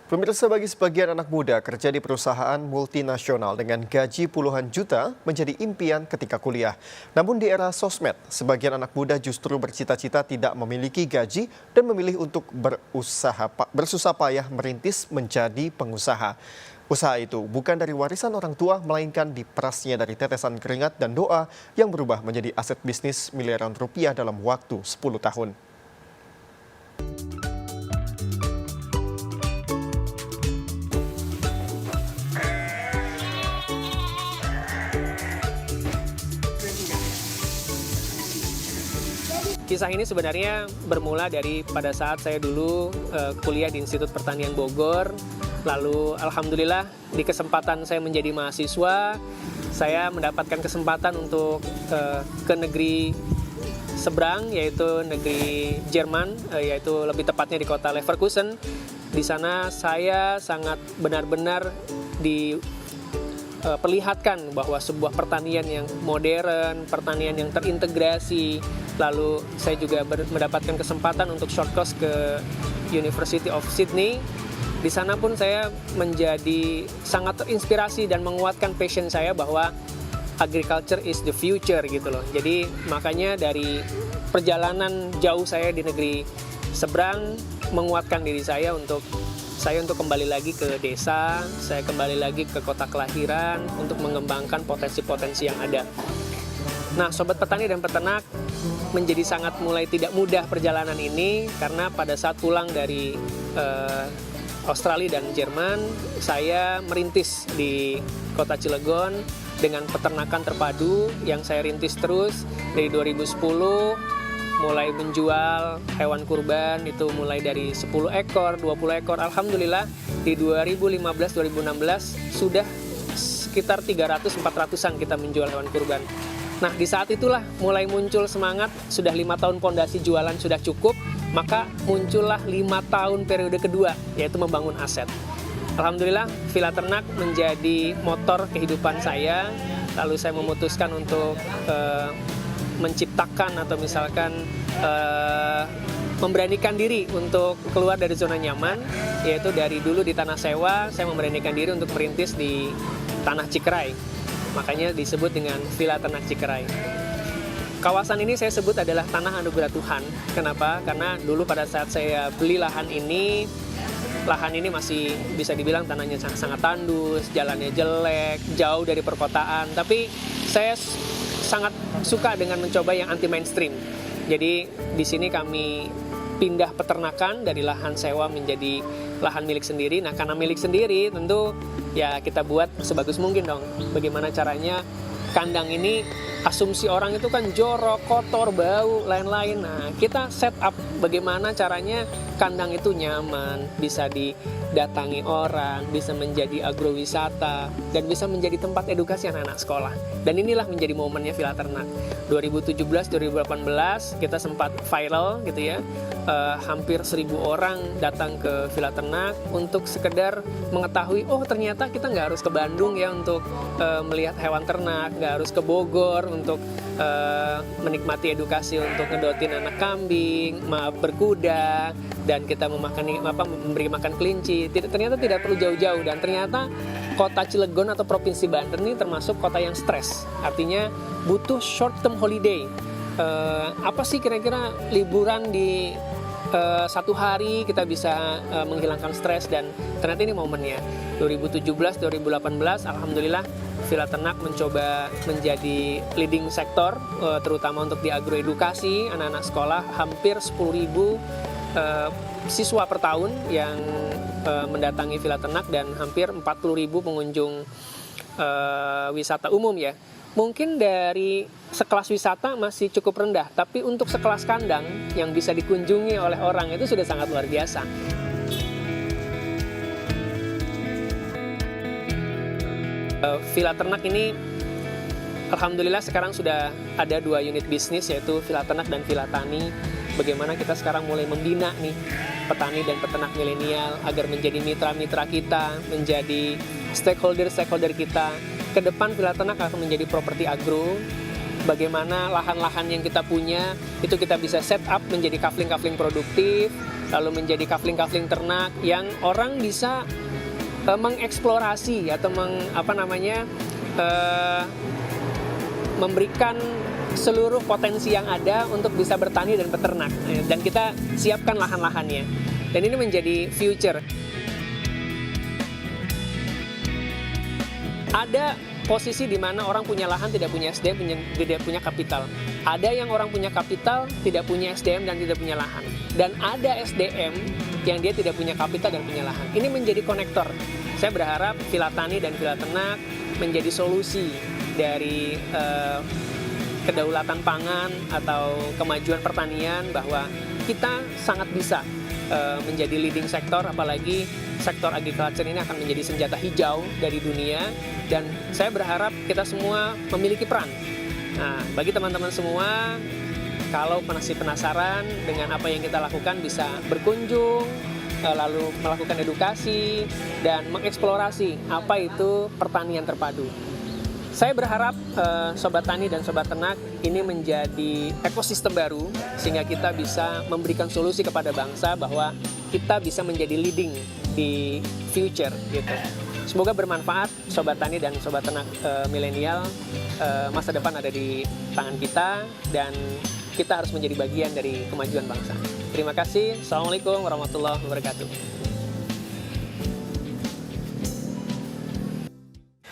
Pemirsa, bagi sebagian anak muda, kerja di perusahaan multinasional dengan gaji puluhan juta menjadi impian ketika kuliah. Namun di era sosmed, sebagian anak muda justru bercita-cita tidak memiliki gaji dan memilih untuk bersusah payah merintis menjadi pengusaha. Usaha itu bukan dari warisan orang tua, melainkan diperasnya dari tetesan keringat dan doa yang berubah menjadi aset bisnis miliaran rupiah dalam waktu 10 tahun. Kisah ini sebenarnya bermula dari pada saat saya dulu kuliah di Institut Pertanian Bogor. Lalu alhamdulillah di kesempatan saya menjadi mahasiswa, saya mendapatkan kesempatan untuk ke negeri seberang, yaitu negeri Jerman, yaitu lebih tepatnya di kota Leverkusen. Di sana saya sangat benar-benar perlihatkan bahwa sebuah pertanian yang modern, pertanian yang terintegrasi. Lalu saya juga mendapatkan kesempatan untuk short course ke University of Sydney. Di sana pun saya menjadi sangat terinspirasi dan menguatkan passion saya bahwa agriculture is the future gitu loh. Jadi makanya dari perjalanan jauh saya di negeri seberang menguatkan diri saya untuk kembali lagi ke desa, saya kembali lagi ke kota kelahiran untuk mengembangkan potensi-potensi yang ada. Nah, sobat petani dan peternak, menjadi sangat mulai tidak mudah perjalanan ini karena pada saat pulang dari Australia dan Jerman, saya merintis di kota Cilegon dengan peternakan terpadu yang saya rintis terus dari 2010. Mulai menjual hewan kurban itu mulai dari 10 ekor, 20 ekor. Alhamdulillah di 2015-2016 sudah sekitar 300-400an kita menjual hewan kurban. Nah, di saat itulah mulai muncul semangat, sudah 5 tahun pondasi jualan sudah cukup, maka muncullah 5 tahun periode kedua, yaitu membangun aset. Alhamdulillah, Villa Ternak menjadi motor kehidupan saya, lalu saya memutuskan untuk menciptakan atau misalkan memberanikan diri untuk keluar dari zona nyaman, yaitu dari dulu di tanah sewa, saya memberanikan diri untuk merintis di tanah Cikeray. Makanya disebut dengan Villa Ternak Cikeray. Kawasan ini saya sebut adalah tanah anugerah Tuhan. Kenapa? Karena dulu pada saat saya beli lahan ini masih bisa dibilang tanahnya sangat tandus, jalannya jelek, jauh dari perkotaan. Tapi saya sangat suka dengan mencoba yang anti mainstream. Jadi di sini kami pindah peternakan dari lahan sewa menjadi lahan milik sendiri. Nah, karena milik sendiri tentu ya kita buat sebagus mungkin dong. Bagaimana caranya kandang ini, asumsi orang itu kan jorok, kotor, bau, lain-lain. Nah, kita set up bagaimana caranya kandang itu nyaman, bisa didatangi orang, bisa menjadi agrowisata, dan bisa menjadi tempat edukasi anak-anak sekolah. Dan inilah menjadi momennya Villa Ternak. 2017-2018 kita sempat viral gitu ya. Hampir 1.000 orang datang ke Villa Ternak untuk sekedar mengetahui, oh ternyata kita nggak harus ke Bandung ya untuk melihat hewan ternak, nggak harus ke Bogor untuk menikmati edukasi untuk ngedotin anak kambing, berkuda, dan kita memberi makan kelinci. Ternyata tidak perlu jauh-jauh, dan ternyata kota Cilegon atau Provinsi Banten ini termasuk kota yang stres. Artinya butuh short term holiday. Apa sih kira-kira liburan di satu hari kita bisa menghilangkan stres, dan ternyata ini momennya. 2017-2018 alhamdulillah Villa Ternak mencoba menjadi leading sektor, terutama untuk di agroedukasi anak-anak sekolah. Hampir 10.000 siswa per tahun yang mendatangi Villa Ternak dan hampir 40.000 pengunjung wisata umum ya. Mungkin dari sekelas wisata masih cukup rendah, tapi untuk sekelas kandang yang bisa dikunjungi oleh orang itu sudah sangat luar biasa. Villa Ternak ini alhamdulillah sekarang sudah ada 2 unit bisnis, yaitu Villa Ternak dan Villa Tani. Bagaimana kita sekarang mulai membina nih petani dan peternak milenial agar menjadi mitra-mitra kita, menjadi stakeholder kita. Ke depan Villa Ternak akan menjadi properti agro. Bagaimana lahan-lahan yang kita punya itu kita bisa set up menjadi kafling-kafling produktif, lalu menjadi kafling-kafling ternak yang orang bisa mengeksplorasi atau memberikan seluruh potensi yang ada untuk bisa bertani dan beternak, dan kita siapkan lahan-lahannya, dan ini menjadi future. Ada posisi di mana orang punya lahan, tidak punya SDM, tidak punya kapital. Ada yang orang punya kapital, tidak punya SDM dan tidak punya lahan. Dan ada SDM yang dia tidak punya kapital dan punya lahan. Ini menjadi konektor. Saya berharap Villa Tani dan Villa Ternak menjadi solusi dari kedaulatan pangan atau kemajuan pertanian, bahwa kita sangat bisa menjadi leading sektor, apalagi sektor agriculture ini akan menjadi senjata hijau dari dunia, dan saya berharap kita semua memiliki peran. Nah, bagi teman-teman semua, kalau masih penasaran dengan apa yang kita lakukan, bisa berkunjung, lalu melakukan edukasi, dan mengeksplorasi apa itu pertanian terpadu. Saya berharap Sobat Tani dan Sobat Ternak ini menjadi ekosistem baru, sehingga kita bisa memberikan solusi kepada bangsa bahwa kita bisa menjadi leading di future gitu. Semoga bermanfaat Sobat Tani dan Sobat Ternak milenial. Masa depan ada di tangan kita dan kita harus menjadi bagian dari kemajuan bangsa. Terima kasih. Assalamualaikum warahmatullahi wabarakatuh.